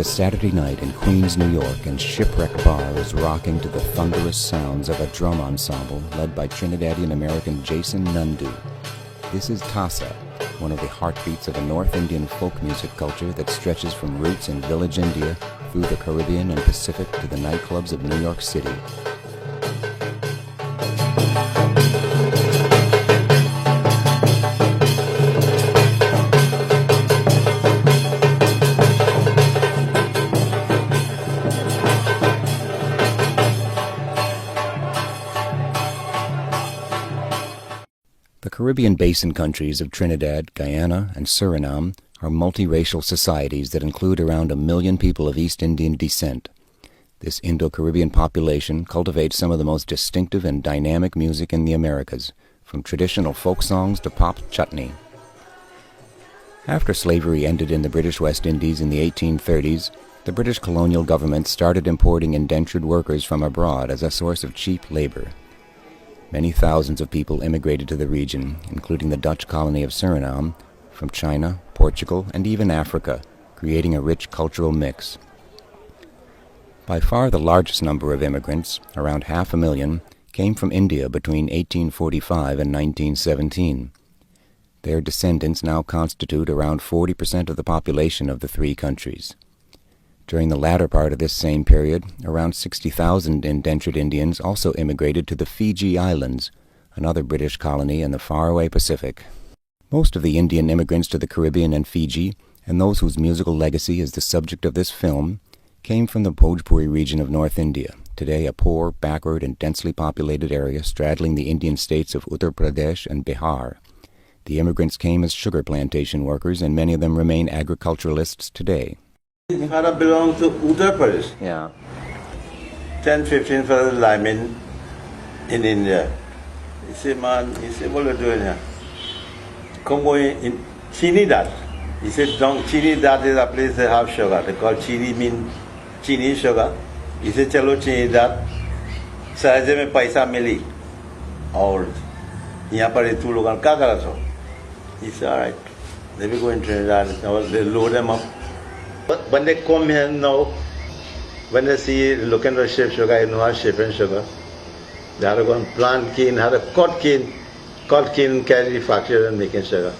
a Saturday night in Queens, New York, and Shipwreck Bar is rocking to the thunderous sounds of a drum ensemble led by Trinidadian-American Jason Nundu. This is Tassa, one of the heartbeats of a North Indian folk music culture that stretches from roots in village India through the Caribbean and Pacific to the nightclubs of New York City. The Caribbean basin countries of Trinidad, Guyana, and Suriname are multiracial societies that include around 1 million people of East Indian descent. This Indo-Caribbean population cultivates some of the most distinctive and dynamic music in the Americas, from traditional folk songs to pop chutney. After slavery ended in the British West Indies in the 1830s, the British colonial government started importing indentured workers from abroad as a source of cheap labor. Many thousands of people immigrated to the region, including the Dutch colony of Suriname, from China, Portugal, and even Africa, creating a rich cultural mix. By far the largest number of immigrants, around 500,000, came from India between 1845 and 1917. Their descendants now constitute around 40% of the population of the three countries. During the latter part of this same period, around 60,000 indentured Indians also immigrated to the Fiji Islands, another British colony in the faraway Pacific. Most of the Indian immigrants to the Caribbean and Fiji, and those whose musical legacy is the subject of this film, came from the Bhojpuri region of North India, today a poor, backward, and densely populated area straddling the Indian states of Uttar Pradesh and Bihar. The immigrants came as sugar plantation workers, and many of them remain agriculturalists today. Father belonged to Uttar Pradesh. Yeah. 10, 15 father linemen in India. He said, man, what are you doing here? Come going in Trinidad. He said, don't, Trinidad is a place they have sugar. They call chini mean chini sugar. He said, chalo Trinidad. Sahaje mein paisa mili. और यहाँ पर 2 लोग क्या करा सो? He said, all right. They will go in Trinidad. They load them up. But when they come here now, when they see looking for ship sugar, you know how shipping sugar. They have to go and plant cane, have to cut cane, carry the factory and making sugar.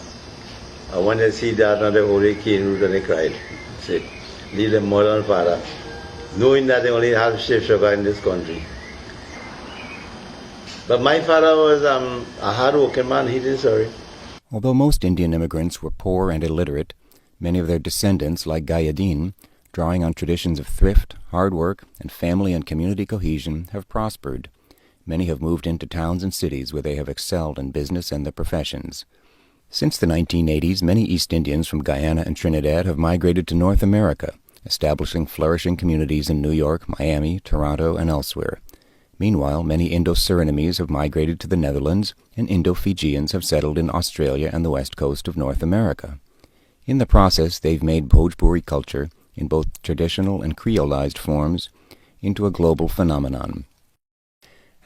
When they see that, now they hold a cane root and they cried. Say, leave them mother and father, knowing that they only have ship sugar in this country. But my father was a hard-working man, he didn't sorry. Although most Indian immigrants were poor and illiterate, many of their descendants, like Gayadeen, drawing on traditions of thrift, hard work, and family and community cohesion, have prospered. Many have moved into towns and cities where they have excelled in business and their professions. Since the 1980s, many East Indians from Guyana and Trinidad have migrated to North America, establishing flourishing communities in New York, Miami, Toronto, and elsewhere. Meanwhile, many Indo-Surinamese have migrated to the Netherlands, and Indo-Fijians have settled in Australia and the west coast of North America. In the process, they've made Bhojpuri culture, in both traditional and creolized forms, into a global phenomenon.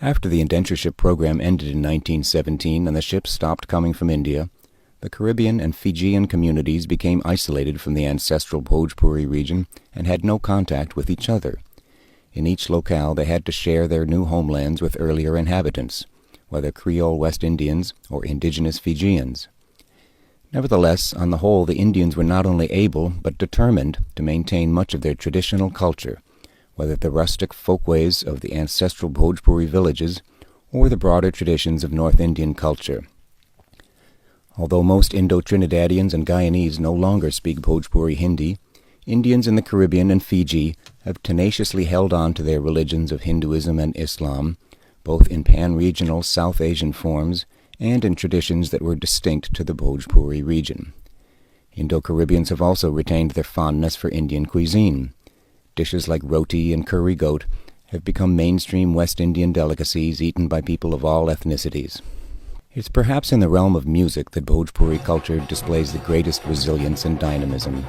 After the indentureship program ended in 1917 and the ships stopped coming from India, the Caribbean and Fijian communities became isolated from the ancestral Bhojpuri region and had no contact with each other. In each locale, they had to share their new homelands with earlier inhabitants, whether Creole West Indians or indigenous Fijians. Nevertheless, on the whole, the Indians were not only able, but determined to maintain much of their traditional culture, whether the rustic folkways of the ancestral Bhojpuri villages or the broader traditions of North Indian culture. Although most Indo-Trinidadians and Guyanese no longer speak Bhojpuri Hindi, Indians in the Caribbean and Fiji have tenaciously held on to their religions of Hinduism and Islam, both in pan-regional South Asian forms and in traditions that were distinct to the Bhojpuri region. Indo-Caribbeans have also retained their fondness for Indian cuisine. Dishes like roti and curry goat have become mainstream West Indian delicacies eaten by people of all ethnicities. It's perhaps in the realm of music that Bhojpuri culture displays the greatest resilience and dynamism.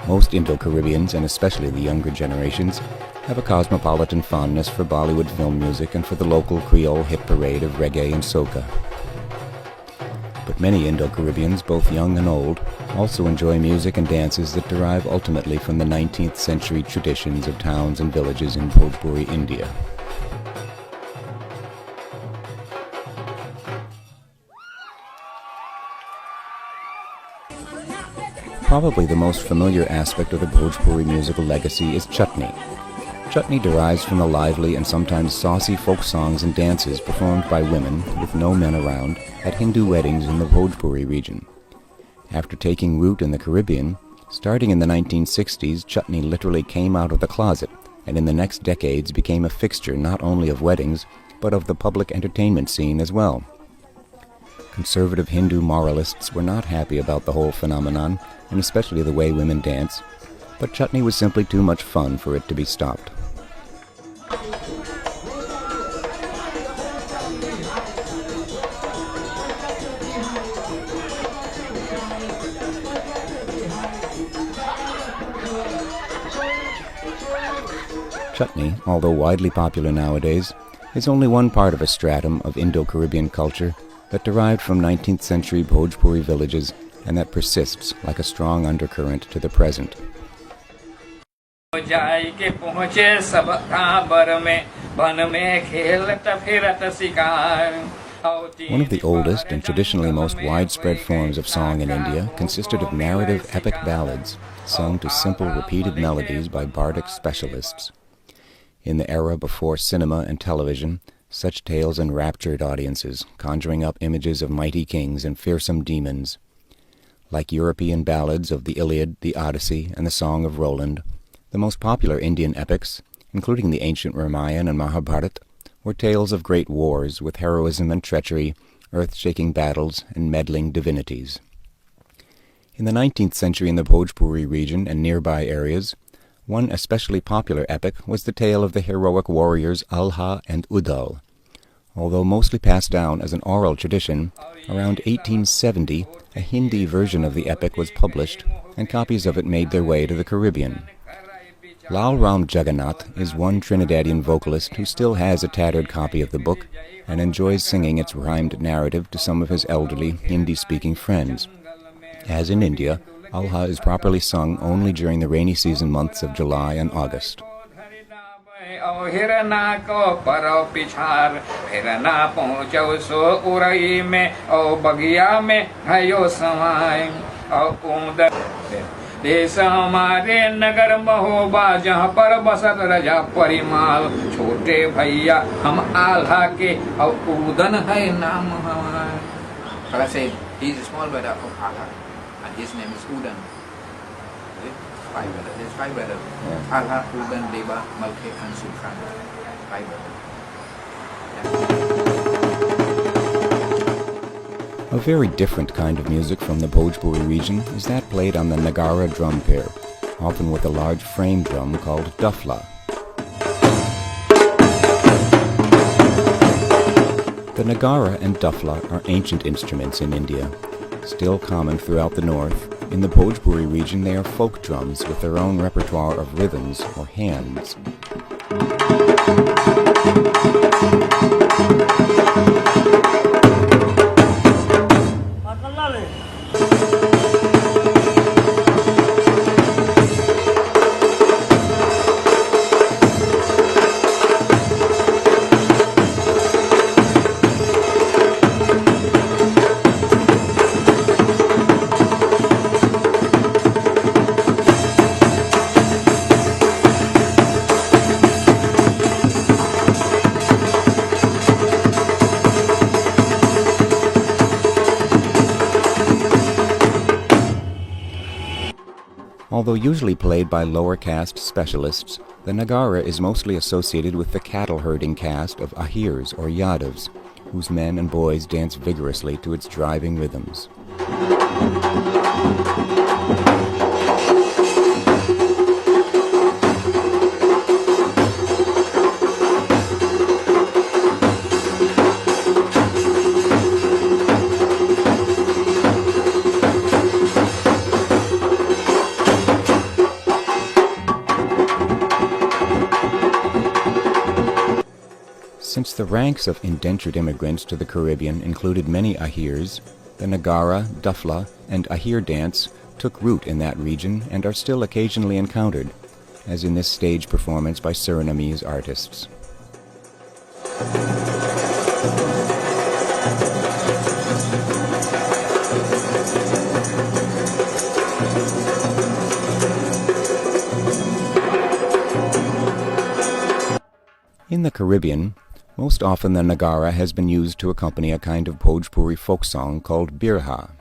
Most Indo-Caribbeans, and especially the younger generations, have a cosmopolitan fondness for Bollywood film music and for the local Creole hit parade of reggae and soca. But Many Indo-Caribbeans, both young and old, also enjoy music and dances that derive ultimately from the 19th century traditions of towns and villages in Bhojpuri, India. Probably the most familiar aspect of the Bhojpuri musical legacy is chutney. Chutney derives from the lively and sometimes saucy folk songs and dances performed by women, with no men around, at Hindu weddings in the Bhojpuri region. After taking root in the Caribbean, starting in the 1960s, chutney literally came out of the closet, and in the next decades became a fixture not only of weddings, but of the public entertainment scene as well. Conservative Hindu moralists were not happy about the whole phenomenon, and especially the way women dance, but chutney was simply too much fun for it to be stopped. Chutney, although widely popular nowadays, is only one part of a stratum of Indo-Caribbean culture that derived from 19th century Bhojpuri villages and that persists like a strong undercurrent to the present. One of the oldest and traditionally most widespread forms of song in India consisted of narrative epic ballads, sung to simple repeated melodies by bardic specialists. In the era before cinema and television, such tales enraptured audiences, conjuring up images of mighty kings and fearsome demons. Like European ballads of the Iliad, the Odyssey, and the Song of Roland, the most popular Indian epics, including the ancient Ramayana and Mahabharata, were tales of great wars with heroism and treachery, earth-shaking battles, and meddling divinities. In the 19th century in the Bhojpuri region and nearby areas, one especially popular epic was the tale of the heroic warriors Alha and Udal. Although mostly passed down as an oral tradition, around 1870 a Hindi version of the epic was published, and copies of it made their way to the Caribbean. Lal Ram Jagannath is one Trinidadian vocalist who still has a tattered copy of the book and enjoys singing its rhymed narrative to some of his elderly Hindi-speaking friends. As in India, Alha is properly sung only during the rainy season months of July and August. देश हमारे नगर महोबा जहाँ पर बसत रजा परिमाल छोटे भैया हम आल्हा के और उदन है नाम हमारा. I said he is a small brother of Alha and his name is Udan. Five brothers. There's five brothers. Alha, Udan, Deva, Malke and Sultan. Five brothers. A very different kind of music from the Bhojpuri region is that played on the nagara drum pair, often with a large frame drum called dafla. The nagara and dafla are ancient instruments in India, still common throughout the north. In the Bhojpuri region they are folk drums with their own repertoire of rhythms or hands. Although usually played by lower caste specialists, the nagara is mostly associated with the cattle-herding caste of Ahirs or Yadavs, whose men and boys dance vigorously to its driving rhythms. Since the ranks of indentured immigrants to the Caribbean included many Ahirs, The Negara, Dufla, and Ahir dance took root in that region and are still occasionally encountered, as in this stage performance by Surinamese artists. In the Caribbean, most often the nagara has been used to accompany a kind of Bhojpuri folk song called birha.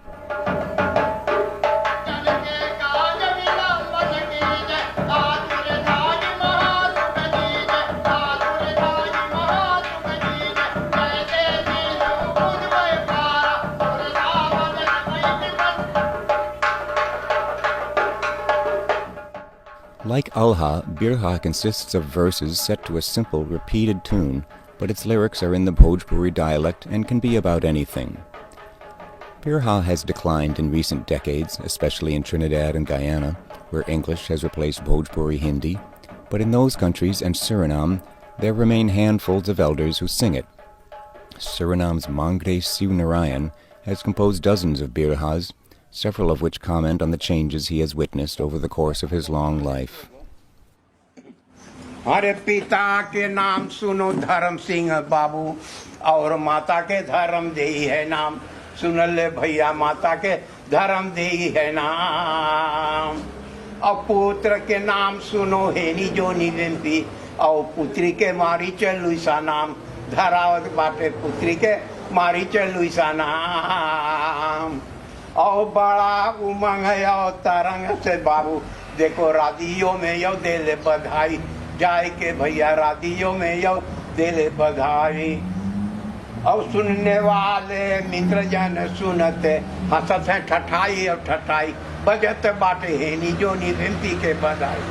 Like Alha, birha consists of verses set to a simple, repeated tune, but its lyrics are in the Bhojpuri dialect and can be about anything. Birha has declined in recent decades, especially in Trinidad and Guyana, where English has replaced Bhojpuri Hindi, but in those countries and Suriname, there remain handfuls of elders who sing it. Suriname's Mangre Siv has composed dozens of birhas, several of which comment on the changes he has witnessed over the course of his long life. अरे पिता के नाम सुनो धर्म सिंह बाबू और माता के धर्म देई है नाम सुन ले भैया माता के धर्म देई है नाम और पुत्र के नाम सुनो हेनी जोनी विंपी और पुत्री के मारी चलुसा नाम धरावत बाटे पुत्री के मारी चलुसा नाम और बड़ा उमंग है और तरंग से बाबू देखो रादियों में यो देले बधाई जाए के भैया रादियों में यो देले बधाई और सुनने वाले मित्र जन सुनते हंसत हैं ठठाई और ठठाई बजत बाटे हेनी जोनी विनती के बधाई.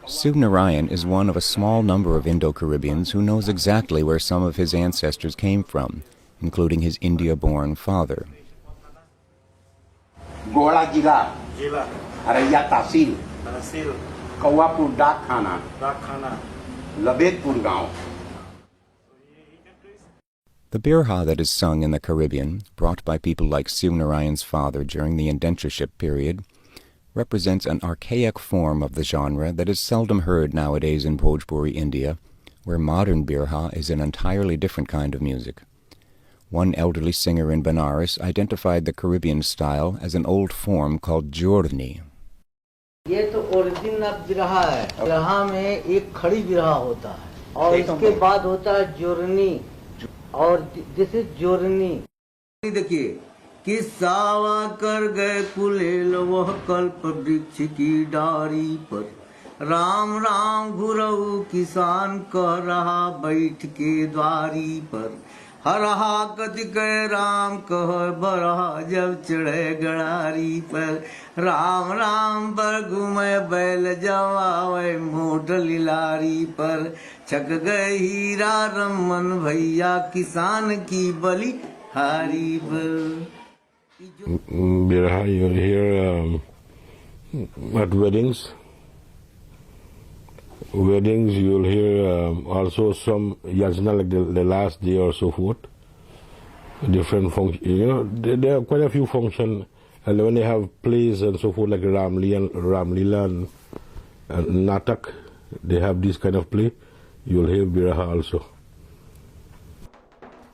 Subnarayan is one of a small number of Indo-Caribbeans who knows exactly where some of his ancestors came from, including his India-born father. गोला जिला अरैया तहसील कौवापुर डाक खाना लबेदपुर गांव. The birha that is sung in the Caribbean, brought by people like Subnarayan's father during the indentureship period, represents an archaic form of the genre that is seldom heard nowadays in Bhojpuri, India, where modern birha is an entirely different kind of music. One elderly singer in Benares identified the Caribbean style as an old form called journey. ये तो original बिरहा है. बिरहा में एक खड़ी बिरहा होता है और इसके बाद होता है जोरनी और दिस इज जोरनी. देखिए कि सावा कर गए कुलेल वह कल्प वृक्ष की डारी पर राम राम घुरऊ किसान कह रहा बैठ के द्वारी पर हरहा कति कह राम कह बरहा जब चढ़े गड़ारी पर राम राम पर घूमे बैल जवावे मोट लिलारी पर छक गए हीरा रमन भैया किसान की बलि हारी पर. Birha, you'll hear at weddings. You'll hear also some yajna, like the last day or so forth. Different functions, there are quite a few functions. And when they have plays and so forth, like Ramlila and Natak, they have this kind of play. You'll hear birha also.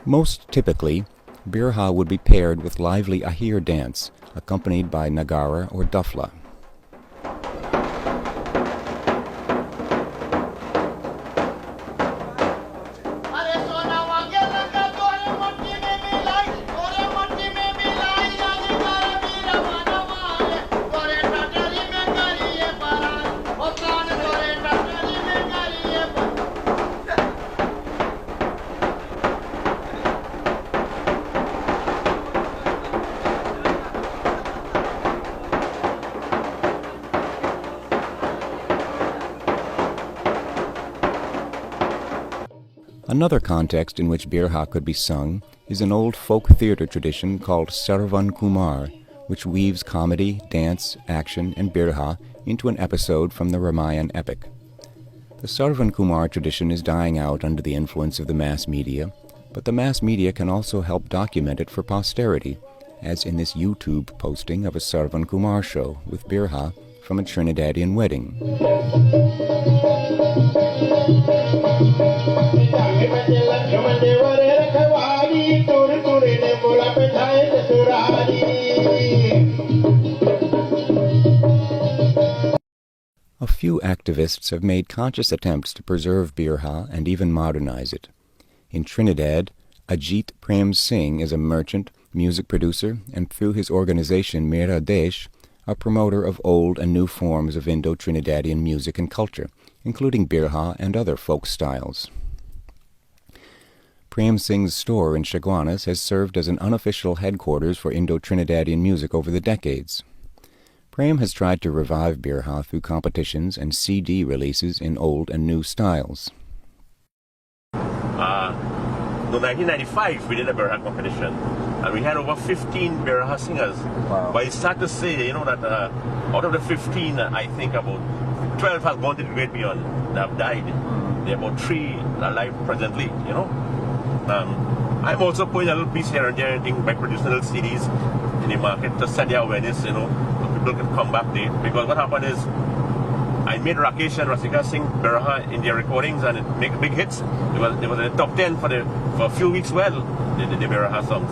Most typically, birha would be paired with lively Ahir dance, accompanied by nagara or dufla. Another context in which birha could be sung is an old folk theater tradition called Sarvan Kumar, which weaves comedy, dance, action, and birha into an episode from the Ramayan epic. The Sarvan Kumar tradition is dying out under the influence of the mass media, but the mass media can also help document it for posterity, as in this YouTube posting of a Sarvan Kumar show with birha from a Trinidadian wedding. A few activists have made conscious attempts to preserve birha and even modernize it. In Trinidad, Ajit Prem Singh is a merchant, music producer, and through his organization Mera Desh, a promoter of old and new forms of Indo-Trinidadian music and culture, including birha and other folk styles. Prem Singh's store in Chaguanas has served as an unofficial headquarters for Indo-Trinidadian music over the decades. Prem has tried to revive birha through competitions and CD releases in old and new styles. In 1995, we did a birha competition, and we had over 15 birha singers. Wow. But it's sad to say, you know, that out of the 15, I think about 12 have gone to the great beyond. They have died. There are about 3 alive presently, you know. I'm also putting a little piece here and there, by producing little CDs in the market to set the awareness, you know, so people can come back there. Because what happened is, I made Rakesh and Rasika sing birha in their recordings, and it made big hits. It was in the top 10 for a few weeks. Well, the birha songs.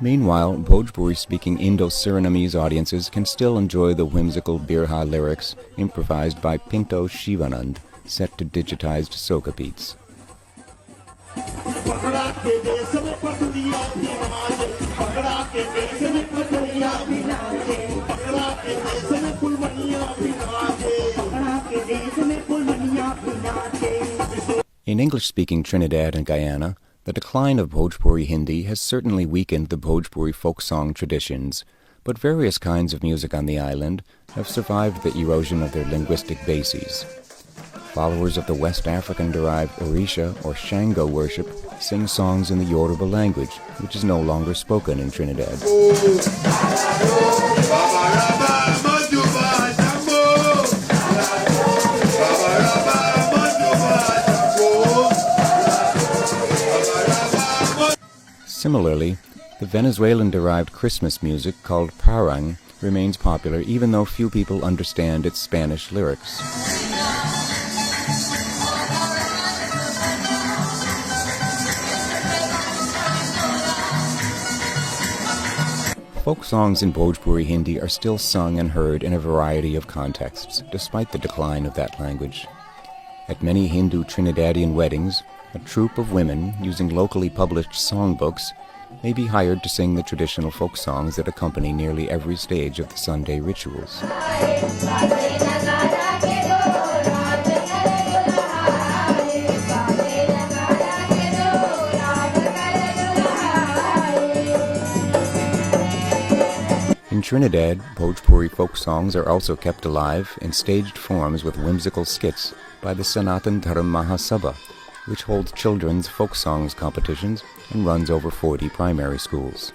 Meanwhile, Bhojpuri-speaking Indo-Surinamese audiences can still enjoy the whimsical birha lyrics improvised by Pinto Shivanand, set to digitized soca beats. In English-speaking Trinidad and Guyana, the decline of Bhojpuri Hindi has certainly weakened the Bhojpuri folk song traditions, but various kinds of music on the island have survived the erosion of their linguistic bases. Followers of the West African-derived Orisha or Shango worship sing songs in the Yoruba language, which is no longer spoken in Trinidad. Similarly, the Venezuelan-derived Christmas music called parang remains popular even though few people understand its Spanish lyrics. Folk songs in Bhojpuri Hindi are still sung and heard in a variety of contexts, despite the decline of that language. At many Hindu Trinidadian weddings, a troupe of women, using locally published songbooks, may be hired to sing the traditional folk songs that accompany nearly every stage of the Sunday rituals. In Trinidad, Bhojpuri folk songs are also kept alive in staged forms with whimsical skits by the Sanatan Dharam Mahasabha, which holds children's folk songs competitions and runs over 40 primary schools.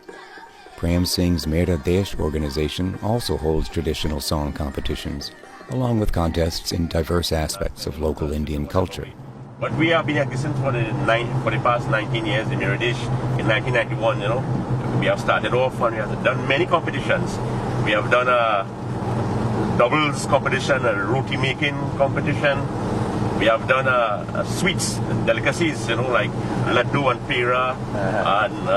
Prem Singh's Mera Desh organization also holds traditional song competitions, along with contests in diverse aspects of local Indian culture. But we have been existing for the past 19 years in Mera Desh. In 1991, you know, we have started off and we have done many competitions. We have done a doubles competition, a roti making competition. We have done sweets, delicacies, you know, like laddu and pera, and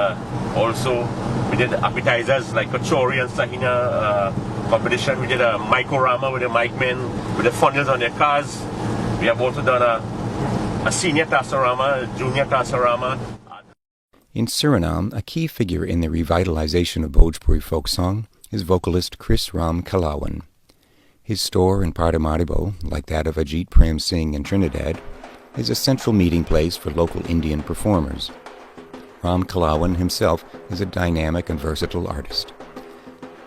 also we did appetizers like kachori and sahina competition. We did a micorama with the mic men with the funnels on their cars. We have also done a senior Tassarama, a junior Tassarama. In Suriname, a key figure in the revitalization of Bhojpuri folk song is vocalist Chris Ram Kalawan. His store in Paramaribo, like that of Ajit Prem Singh in Trinidad, is a central meeting place for local Indian performers. Ram Kalawan himself is a dynamic and versatile artist.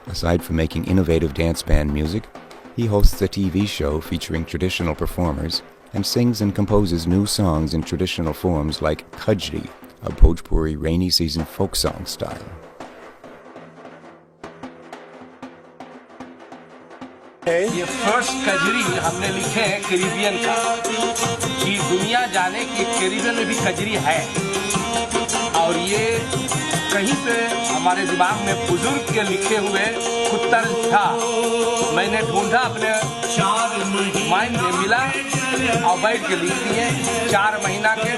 Aside from making innovative dance band music, he hosts a TV show featuring traditional performers and sings and composes new songs in traditional forms like Kajri, a Bhojpuri rainy season folk song style. ये first Kajri हमने लिखे हैं Caribbean का कि दुनिया जाने कि Caribbean में भी कजरी है और ये कहीं पे हमारे दिमाग में बुजुर्ग के लिखे हुए उत्तर था मैंने ढूंढा अपने माइंड में मिला और बैठ के लिख दिए 4 महीना के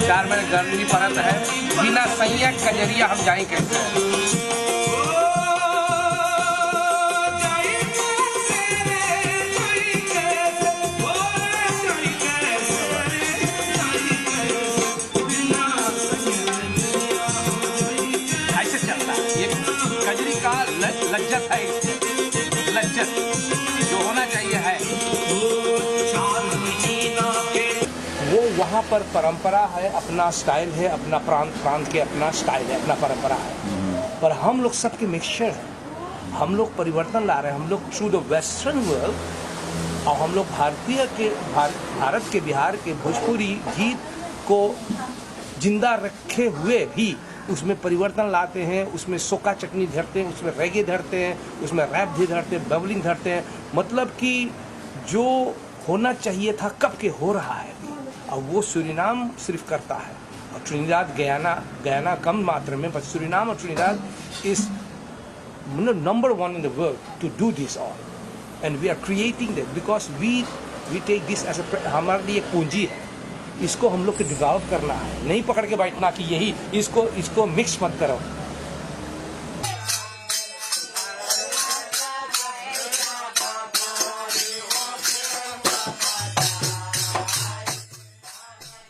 4 महीने गर्मी परत है बिना संयक कजरिया हम जाएं कैसे लज्जत है लज्जत जो होना चाहिए है वो वहाँ पर परंपरा है अपना स्टाइल है अपना प्रांत के अपना स्टाइल है अपना परंपरा है पर हम लोग सबके मिक्सचर है हम लोग परिवर्तन ला रहे हैं हम लोग थ्रू द वेस्टर्न वर्ल्ड और हम लोग भारत के बिहार के भोजपुरी गीत को जिंदा रखे हुए भी उसमें परिवर्तन लाते हैं उसमें सोका चटनी धरते हैं उसमें रेगे धरते हैं उसमें रैप भी धरते हैं बबलिंग धरते हैं मतलब कि जो होना चाहिए था कब के हो रहा है और वो सूरीनाम सिर्फ करता है और ट्रिनिडाद गयाना कम मात्रा में बट सूरीनाम और Trinidad is number 1 in the world to do this all and we are creating that because we take this as हमारे लिए एक पूंजी है इसको हम लोग को डिवेलप करना है नहीं पकड़ के बैठना कि यही इसको मिक्स मत करो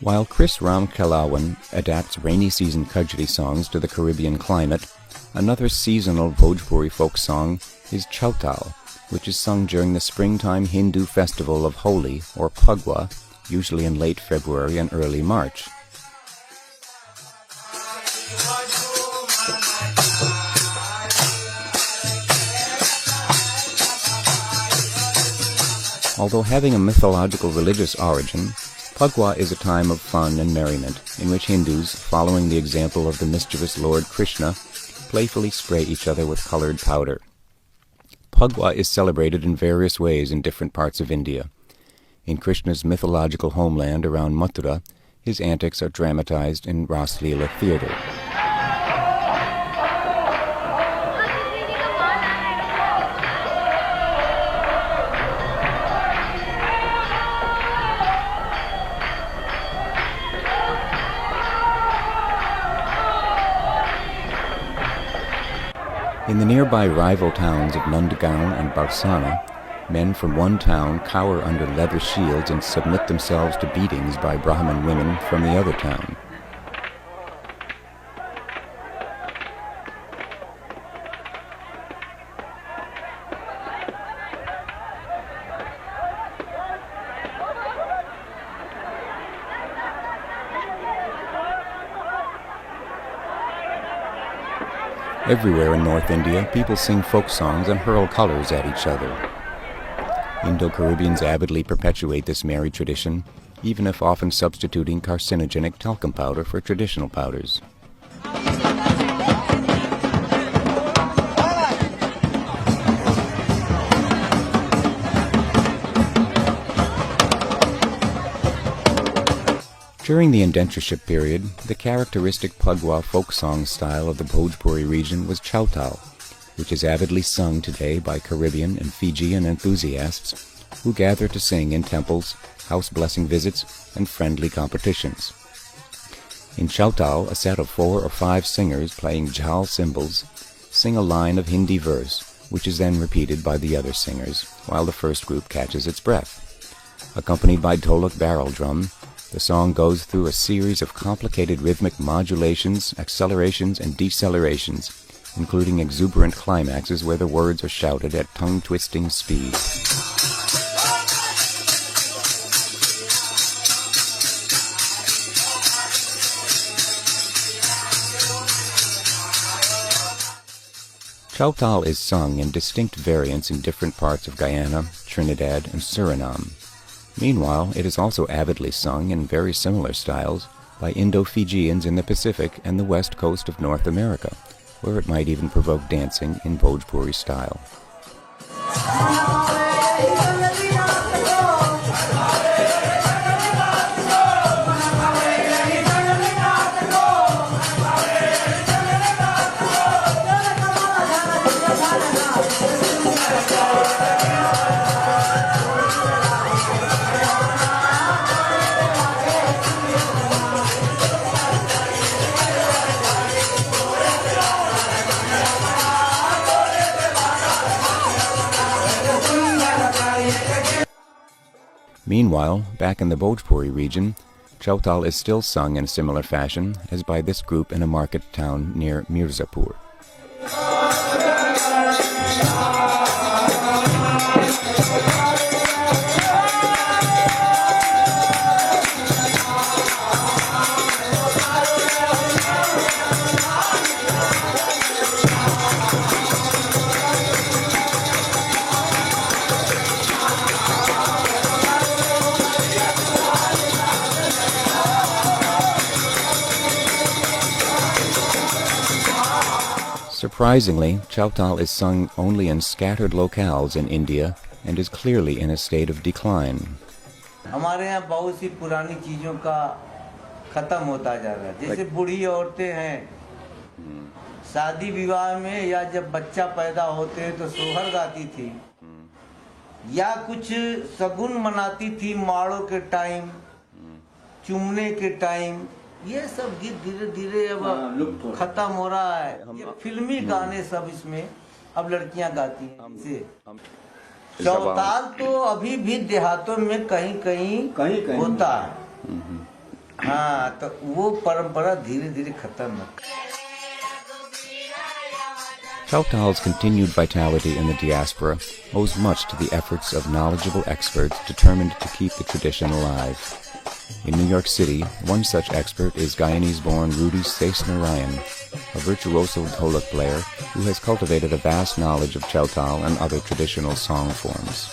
While Chris Ram Kalawan adapts rainy season Kajri songs to the Caribbean climate, another seasonal Bhojpuri folk song is chowtal, which is sung during the springtime Hindu festival of Holi or Phagwa, usually in late February and early March. Although having a mythological religious origin, Phagwa is a time of fun and merriment in which Hindus, following the example of the mischievous Lord Krishna, playfully spray each other with colored powder. Phagwa is celebrated in various ways in different parts of India. In Krishna's mythological homeland around Mathura, his antics are dramatized in Ras Leela theater. In the nearby rival towns of Nandgaon and Barsana, men from one town cower under leather shields and submit themselves to beatings by Brahmin women from the other town. Everywhere in North India, people sing folk songs and hurl colors at each other. Indo-Caribbeans avidly perpetuate this merry tradition, even if often substituting carcinogenic talcum powder for traditional powders. During the indentureship period, the characteristic Phagwa folk song style of the Bhojpuri region was chowtal, which is avidly sung today by Caribbean and Fijian enthusiasts who gather to sing in temples, house blessing visits, and friendly competitions. In chowtal, a set of 4 or 5 singers playing jhal cymbals sing a line of Hindi verse, which is then repeated by the other singers, while the first group catches its breath. Accompanied by dholak barrel drum, the song goes through a series of complicated rhythmic modulations, accelerations, and decelerations, including exuberant climaxes where the words are shouted at tongue-twisting speed. Chowtal is sung in distinct variants in different parts of Guyana, Trinidad, and Suriname. Meanwhile, it is also avidly sung in very similar styles by Indo-Fijians in the Pacific and the west coast of North America, where it might even provoke dancing in Bhojpuri style. Meanwhile, back in the Bhojpuri region, chowtal is still sung in a similar fashion as by this group in a market town near Mirzapur. Surprisingly, chowtal is sung only in scattered locales in India and is clearly in a state of decline. हमारे यहाँ बहुत सी पुरानी चीजों का खत्म होता जा रहा है, जैसे बूढ़ी औरतें हैं, शादी विवाह में या जब बच्चा पैदा होते हैं तो सोहर गाती थी, या कुछ सगुन मनाती थी माड़ों के टाइम, चुमने के टाइम, ये सब गीत धीरे धीरे अब खत्म हो रहा है। ये फिल्मी गाने सब इसमें अब लड़कियां गाती हैं। चौताल तो अभी भी देहातों में कहीं कहीं होता है, हाँ, तो वो परंपरा धीरे धीरे खत्म है। Chowtal's continued vitality in the diaspora owes much to the efforts of knowledgeable experts determined to keep the tradition alive. In New York City, one such expert is Guyanese-born Rudy Saisnarayan, a virtuoso dholak player who has cultivated a vast knowledge of chowtal and other traditional song forms.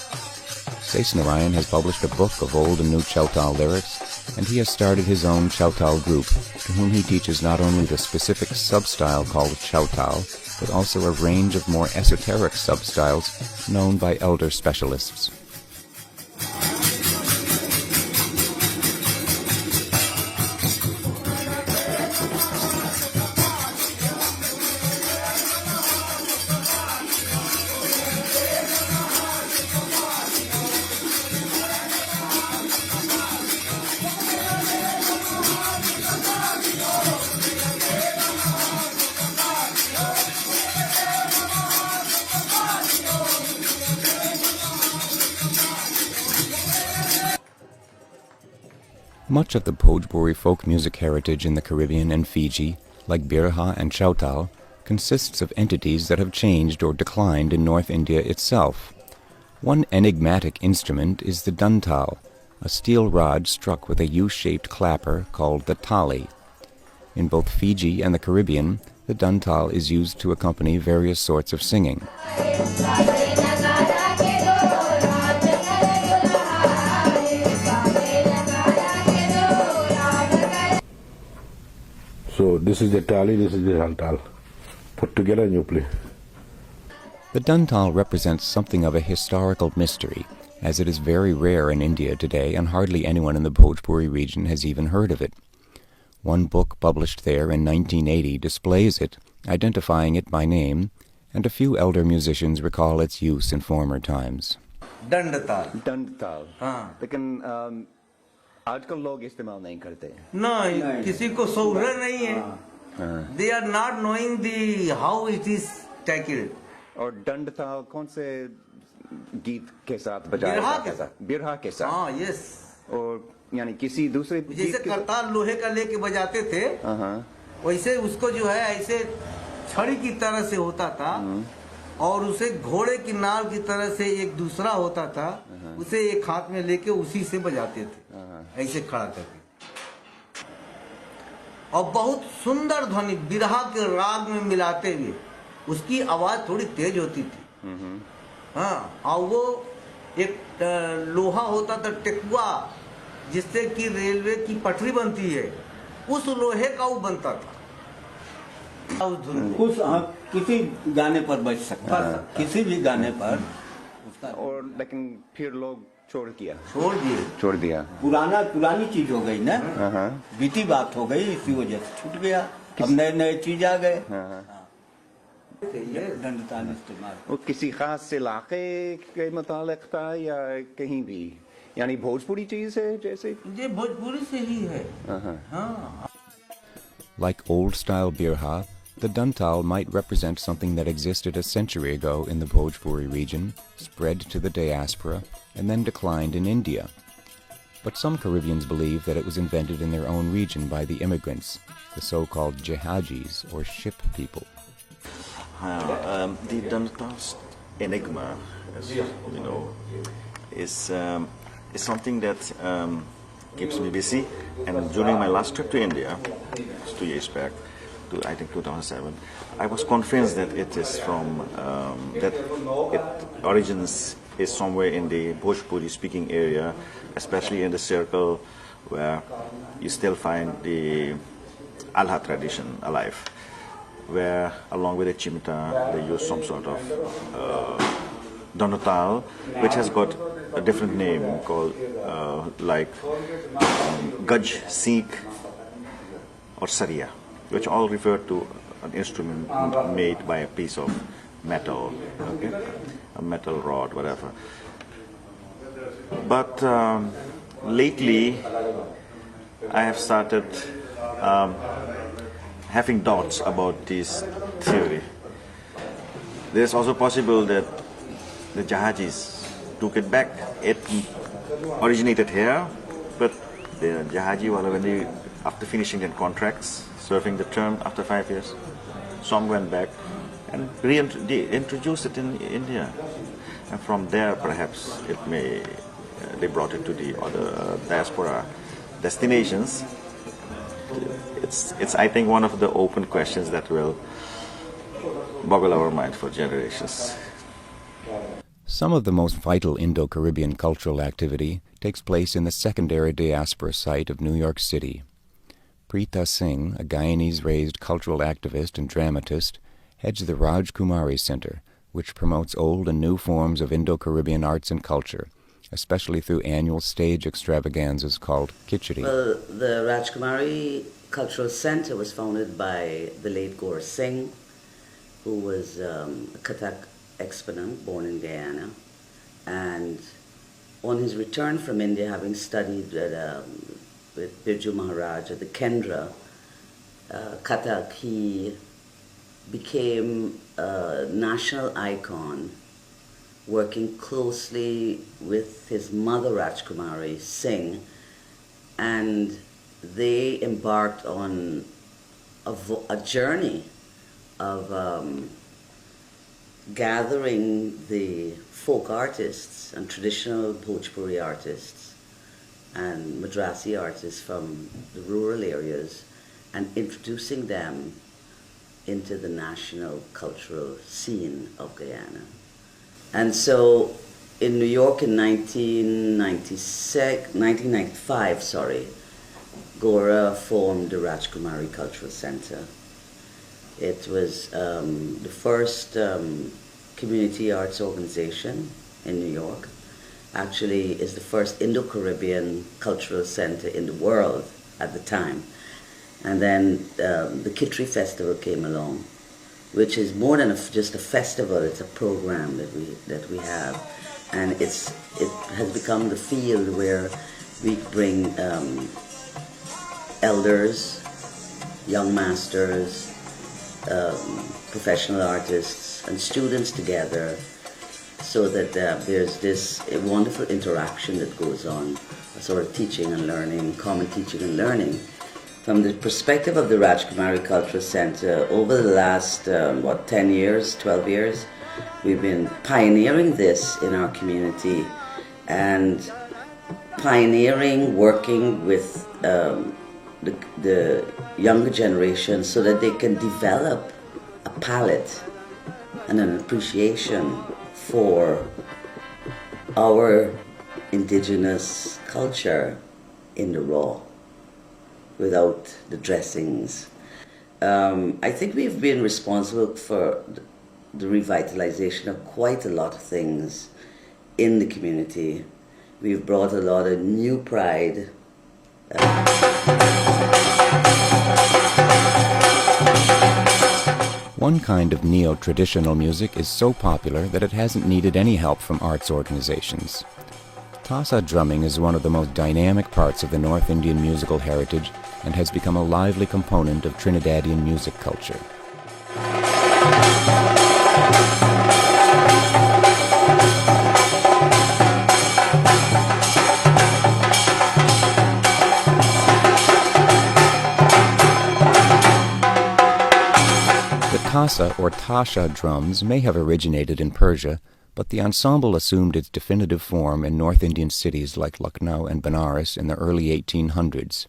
Saisnarayan has published a book of old and new chowtal lyrics, and he has started his own chowtal group, to whom he teaches not only the specific sub-style called chowtal, but also a range of more esoteric sub-styles known by elder specialists. Much of the Bhojpuri folk music heritage in the Caribbean and Fiji, like birha and chowtal, consists of entities that have changed or declined in North India itself. One enigmatic instrument is the dantal, a steel rod struck with a U-shaped clapper called the tali. In both Fiji and the Caribbean, the dantal is used to accompany various sorts of singing. So this is the tali, this is the dantal. Put together and you play. The dantal represents something of a historical mystery, as it is very rare in India today and hardly anyone in the Bhojpuri region has even heard of it. One book published there in 1980 displays it, identifying it by name, and a few elder musicians recall its use in former times. दंडताल, हाँ, लेकिन आजकल लोग इस्तेमाल नहीं करते, नहीं, किसी को सौरा नहीं है, they are not knowing the how it is tackled. और दंडताल कौन से गीत के साथ बजाया जाता है? बिरहा के साथ, हाँ, यस, और यानी किसी दूसरे जैसे करताल लोहे का लेके बजाते थे, वैसे उसको जो है ऐसे छड़ी की तरह से होता था, और उसे घोड़े की नाल की तरह से एक दूसरा होता था, उसे एक हाथ में लेके उसी से बजाते थे, ऐसे खड़ा करके, और बहुत सुंदर ध्वनि बिरहा के राग में मिलाते हुए उसकी आवाज थोड़ी तेज होती थी, हाँ, और वो एक लोहा होता था टेकुआ, जिससे कि रेलवे की पटरी बनती है, उस लोहे का वो बनता था। उस धुन उस किसी गाने पर बज सकता है, किसी भी गाने पर उसका और लेकिन फिर लोग छोड़ दिया। पुरानी चीज हो गई ना, बीती बात हो गई, इसी वजह से छूट गया। अब नए चीज आ गए। दंडताल इस्तेमाल वो किसी खास इलाके के मुतालिक था या कहीं भी, यानी भोजपुरी चीज है जैसे? ये भोजपुरी से ही है। हाँ। Like old-style birha, the dantal might represent something that existed a century ago in the Bhojpuri region, spread to the diaspora, and then declined in India. But some Caribbeans believe that it was invented in their own region by the immigrants, the so-called jihadis, or ship people. The dantal's enigma, as you know, is something that keeps me busy. And during my last trip to India, 2 years back, I think 2007, I was convinced that it is from that it origins is somewhere in the Bhojpuri speaking area, especially in the circle where you still find the Alha tradition alive, where along with the chimita they use some sort of dantal, which has got a different name called like Gaj, Sikh or Sariya, which all refer to an instrument made by a piece of metal, okay? A metal rod, whatever. But lately I have started having doubts about this theory. There's also possible that the jihadis took it back. It originated here, but the jihadi, when they, after finishing their contracts, serving the term after 5 years, some went back and reintroduced it in India. And from there, perhaps, they brought it to the other diaspora destinations. It's, I think, one of the open questions that will boggle our mind for generations. Some of the most vital Indo-Caribbean cultural activity takes place in the secondary diaspora site of New York City. Preeta Singh, a Guyanese-raised cultural activist and dramatist, heads the Rajkumari Center, which promotes old and new forms of Indo-Caribbean arts and culture, especially through annual stage extravaganzas called Khichdi. Well, the Rajkumari Cultural Center was founded by the late Gaur Singh, who was a Kathak exponent born in Guyana. And on his return from India, having studied with Birju Maharaj at the Kendra, Kathak, he became a national icon, working closely with his mother Rajkumari Singh, and they embarked on a journey of gathering the folk artists and traditional Bhojpuri artists and Madrasi artists from the rural areas and introducing them into the national cultural scene of Guyana. And so in New York in 1995, Gora formed the Rajkumari Cultural Center. It was the first community arts organization in New York. Actually, is the first Indo-Caribbean cultural center in the world at the time. And then the Khichdi Festival came along, which is more than just a festival. It's a program that we have, and it has become the field where we bring elders, young masters, professional artists, and students together, so that there's this wonderful interaction that goes on, a sort of teaching and learning, common teaching and learning. From the perspective of the Rajkumari Cultural Center, over the last, 10 years, 12 years, we've been pioneering this in our community and pioneering working with the younger generation so that they can develop a palate and an appreciation for our indigenous culture in the raw, without the dressings. I think we've been responsible for the revitalization of quite a lot of things in the community. We've brought a lot of new pride. One kind of neo-traditional music is so popular that it hasn't needed any help from arts organizations. Tassa drumming is one of the most dynamic parts of the North Indian musical heritage and has become a lively component of Trinidadian music culture. Tassa or Tasha drums may have originated in Persia, but the ensemble assumed its definitive form in North Indian cities like Lucknow and Benares in the early 1800s.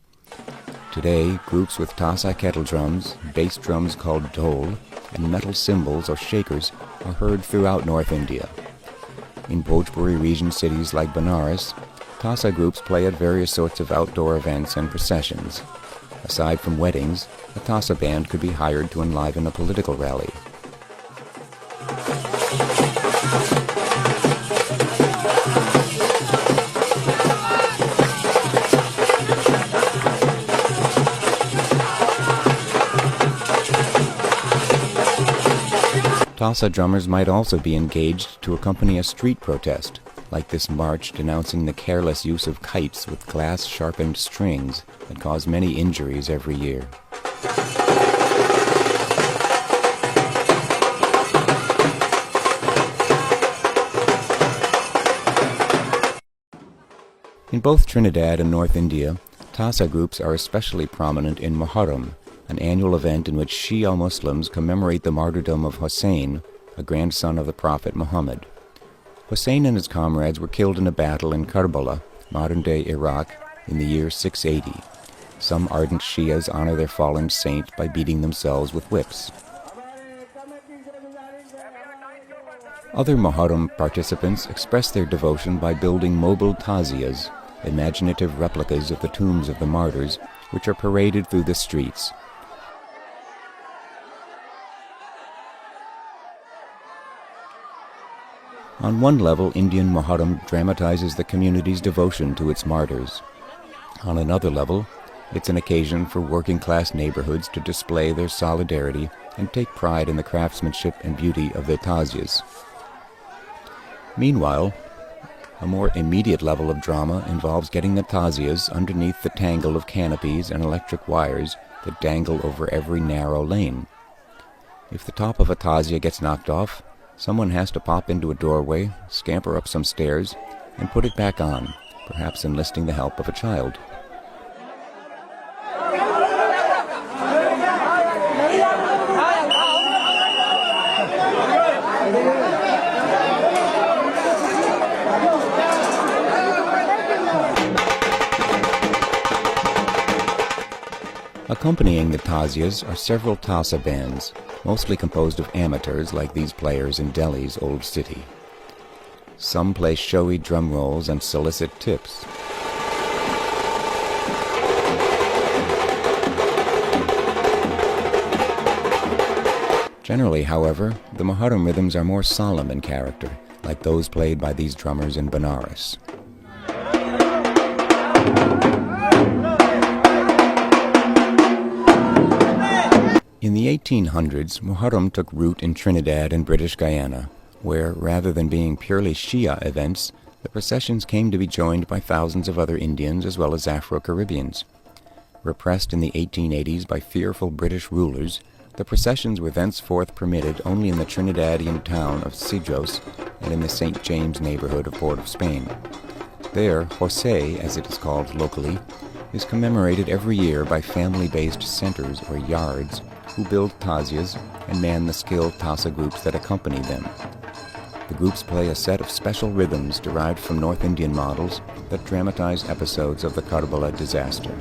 Today, groups with Tassa kettle drums, bass drums called dhol, and metal cymbals or shakers are heard throughout North India. In Bhojpuri region cities like Benares, Tassa groups play at various sorts of outdoor events and processions. Aside from weddings, a Tassa band could be hired to enliven a political rally. Tassa drummers might also be engaged to accompany a street protest, like this march denouncing the careless use of kites with glass-sharpened strings that cause many injuries every year. In both Trinidad and North India, Tassa groups are especially prominent in Muharram, an annual event in which Shia Muslims commemorate the martyrdom of Hosay, a grandson of the Prophet Muhammad. Hosay and his comrades were killed in a battle in Karbala, modern-day Iraq, in the year 680. Some ardent Shias honor their fallen saint by beating themselves with whips. Other Muharram participants express their devotion by building mobile taziyas, imaginative replicas of the tombs of the martyrs, which are paraded through the streets. On one level, Indian Muharram dramatizes the community's devotion to its martyrs. On another level, it's an occasion for working-class neighborhoods to display their solidarity and take pride in the craftsmanship and beauty of their taziyas. Meanwhile, a more immediate level of drama involves getting the taziyas underneath the tangle of canopies and electric wires that dangle over every narrow lane. If the top of a taziya gets knocked off, someone has to pop into a doorway, scamper up some stairs, and put it back on, perhaps enlisting the help of a child. Accompanying the taziyas are several Tassa bands, mostly composed of amateurs like these players in Delhi's old city. Some play showy drum rolls and solicit tips. Generally, however, the Muharram rhythms are more solemn in character, like those played by these drummers in Benares. In the 1800s, Muharram took root in Trinidad and British Guyana, where, rather than being purely Shia events, the processions came to be joined by thousands of other Indians as well as Afro-Caribbeans. Repressed in the 1880s by fearful British rulers, the processions were thenceforth permitted only in the Trinidadian town of Sidros and in the St. James neighborhood of Port of Spain. There, Hosay, as it is called locally, is commemorated every year by family-based centers or yards who build taziyas and man the skilled Tassa groups that accompany them. The groups play a set of special rhythms derived from North Indian models that dramatize episodes of the Karbala disaster.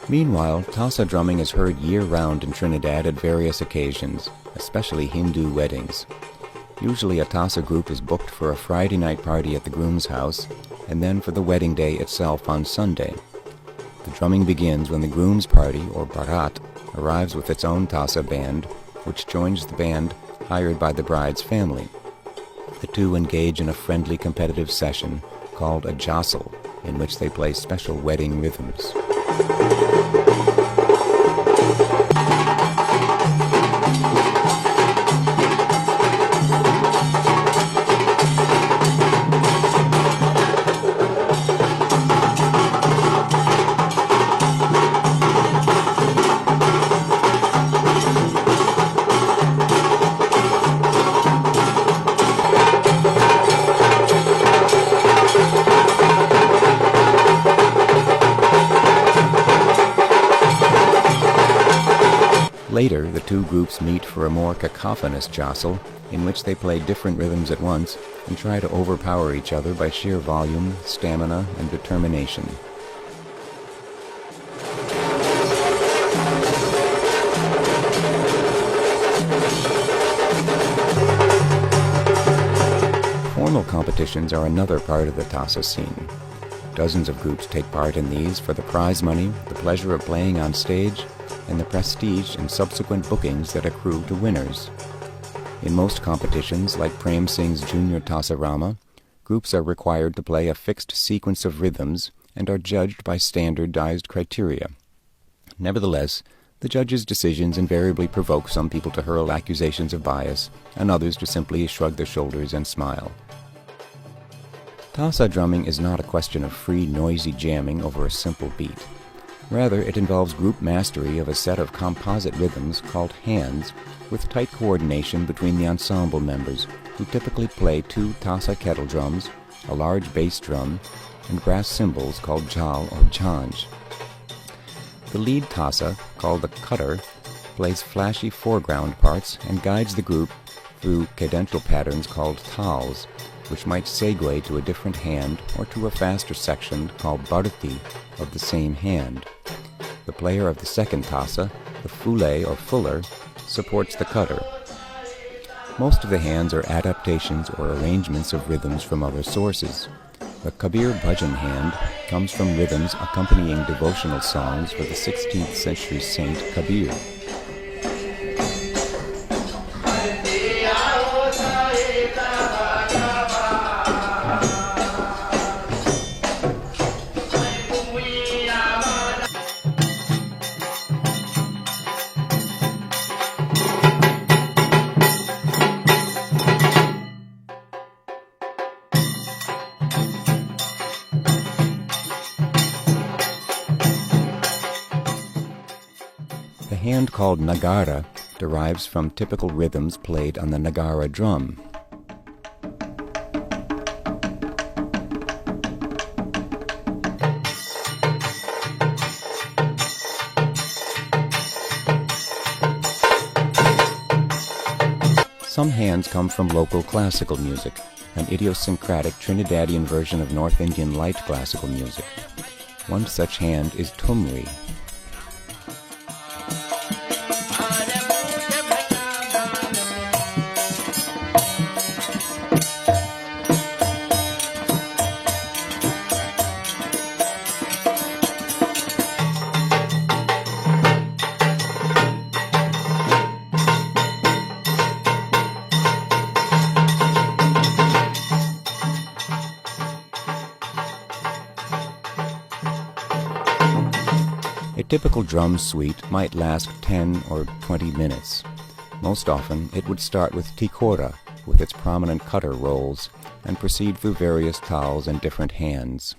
Meanwhile, Tassa drumming is heard year-round in Trinidad at various occasions, especially Hindu weddings. Usually a Tassa group is booked for a Friday night party at the groom's house, and then for the wedding day itself on Sunday. The drumming begins when the groom's party, or barat, arrives with its own Tassa band, which joins the band hired by the bride's family. The two engage in a friendly competitive session called a jostle, in which they play special wedding rhythms. Later, the two groups meet for a more cacophonous jostle, in which they play different rhythms at once and try to overpower each other by sheer volume, stamina, and determination. Formal competitions are another part of the Tassa scene. Dozens of groups take part in these for the prize money, the pleasure of playing on stage, and the prestige and subsequent bookings that accrue to winners. In most competitions, like Prem Singh's Junior Tassa Rama, groups are required to play a fixed sequence of rhythms and are judged by standardized criteria. Nevertheless, the judges' decisions invariably provoke some people to hurl accusations of bias, and others to simply shrug their shoulders and smile. Tassa drumming is not a question of free, noisy jamming over a simple beat. Rather, it involves group mastery of a set of composite rhythms called hands, with tight coordination between the ensemble members, who typically play two Tassa kettle drums, a large bass drum, and brass cymbals called jal or janj. The lead Tassa, called the cutter, plays flashy foreground parts and guides the group through cadential patterns called tals, which might segue to a different hand or to a faster section called bharti of the same hand. The player of the second Tassa, the fule or fuller, supports the cutter. Most of the hands are adaptations or arrangements of rhythms from other sources. The Kabir Bhajan hand comes from rhythms accompanying devotional songs for the 16th century saint Kabir. The hand called nagara derives from typical rhythms played on the nagara drum. Some hands come from local classical music, an idiosyncratic Trinidadian version of North Indian light classical music. One such hand is tumri. A typical drum suite might last 10 or 20 minutes. Most often, it would start with tikora, with its prominent cutter rolls, and proceed through various tals and different hands.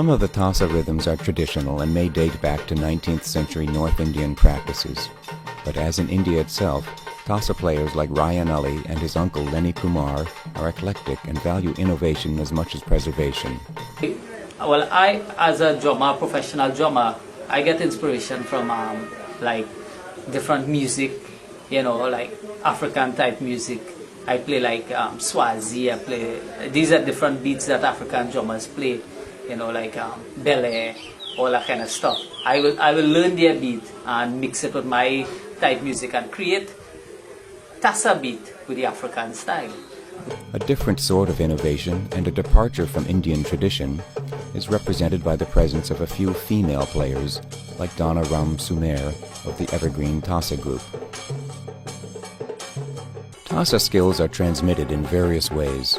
Some of the Tassa rhythms are traditional and may date back to 19th century North Indian practices. But as in India itself, Tassa players like Ryan Ali and his uncle Lenny Kumar are eclectic and value innovation as much as preservation. Well, I, as a drummer, professional drummer, I get inspiration from like different music, like African type music. I play like Swazi, these are different beats that African drummers play, like Bele, all that kind of stuff. I will learn their beat and mix it with my type music and create Tassa beat with the African style. A different sort of innovation and a departure from Indian tradition is represented by the presence of a few female players like Donna Ram Sumer of the Evergreen Tassa group. Tassa skills are transmitted in various ways.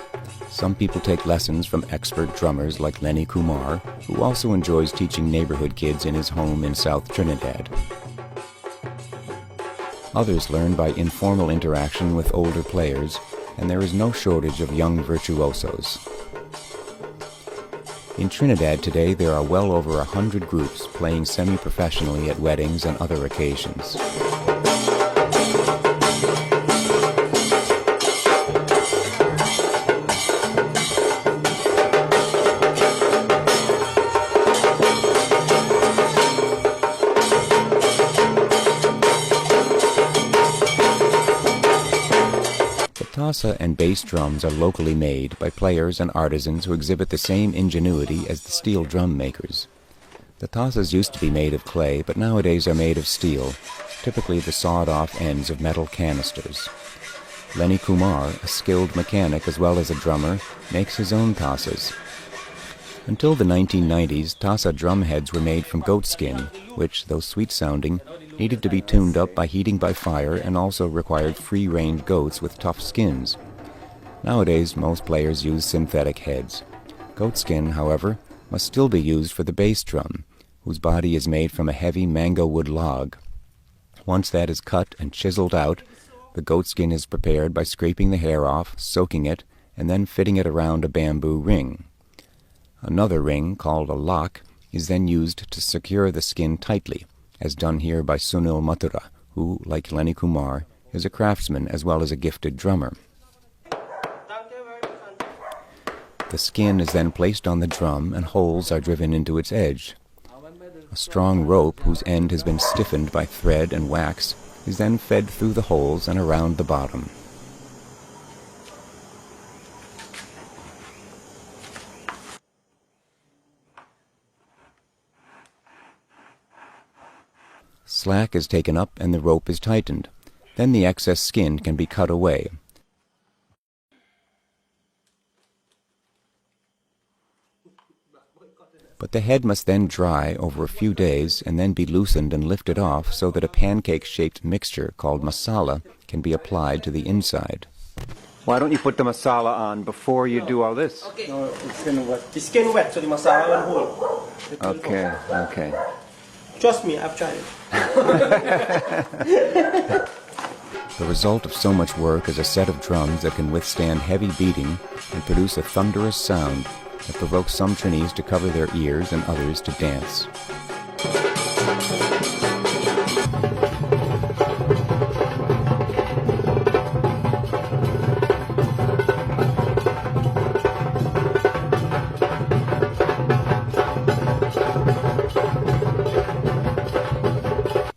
Some people take lessons from expert drummers like Lenny Kumar, who also enjoys teaching neighborhood kids in his home in South Trinidad. Others learn by informal interaction with older players, and there is no shortage of young virtuosos. In Trinidad today, there are well over 100 groups playing semi-professionally at weddings and other occasions. Tassa and bass drums are locally made by players and artisans who exhibit the same ingenuity as the steel drum makers. The tassas used to be made of clay, but nowadays are made of steel, typically the sawed-off ends of metal canisters. Lenny Kumar, a skilled mechanic as well as a drummer, makes his own tassas. Until the 1990s, Tassa drum heads were made from goat skin, which, though sweet-sounding, needed to be tuned up by heating by fire and also required free-range goats with tough skins. Nowadays, most players use synthetic heads. Goat skin, however, must still be used for the bass drum, whose body is made from a heavy mango wood log. Once that is cut and chiseled out, the goat skin is prepared by scraping the hair off, soaking it, and then fitting it around a bamboo ring. Another ring, called a lock, is then used to secure the skin tightly, as done here by Sunil Mathura, who, like Lenny Kumar, is a craftsman as well as a gifted drummer. The skin is then placed on the drum and holes are driven into its edge. A strong rope whose end has been stiffened by thread and wax is then fed through the holes and around the bottom. Slack is taken up and the rope is tightened. Then the excess skin can be cut away. But the head must then dry over a few days and then be loosened and lifted off so that a pancake-shaped mixture called masala can be applied to the inside. Why don't you put the masala on before you do all this? Okay. No, it's skin wet. The skin wet, so the masala will hold. Okay, okay. Trust me, I've tried it. The result of so much work is a set of drums that can withstand heavy beating and produce a thunderous sound that provokes some Trinis to cover their ears and others to dance.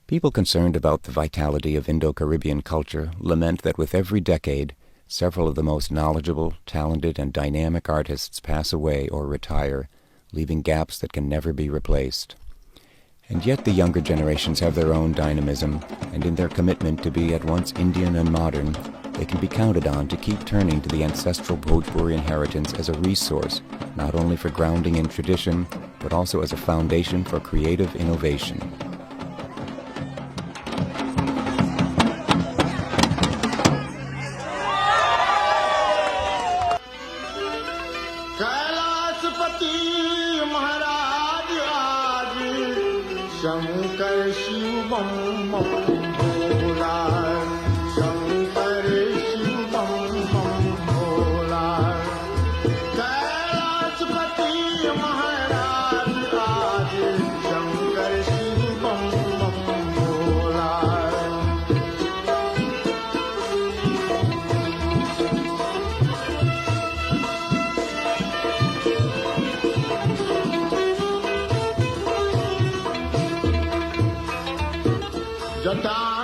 People concerned about the vitality of Indo-Caribbean culture lament that with every decade, several of the most knowledgeable, talented, and dynamic artists pass away or retire, leaving gaps that can never be replaced. And yet the younger generations have their own dynamism, and in their commitment to be at once Indian and modern, they can be counted on to keep turning to the ancestral Bhojpuri inheritance as a resource, not only for grounding in tradition, but also as a foundation for creative innovation. Shankar Shiv bomb bomb Bhola Shankar Shiv bomb bomb Bhola Kailashpati Maharaj Jata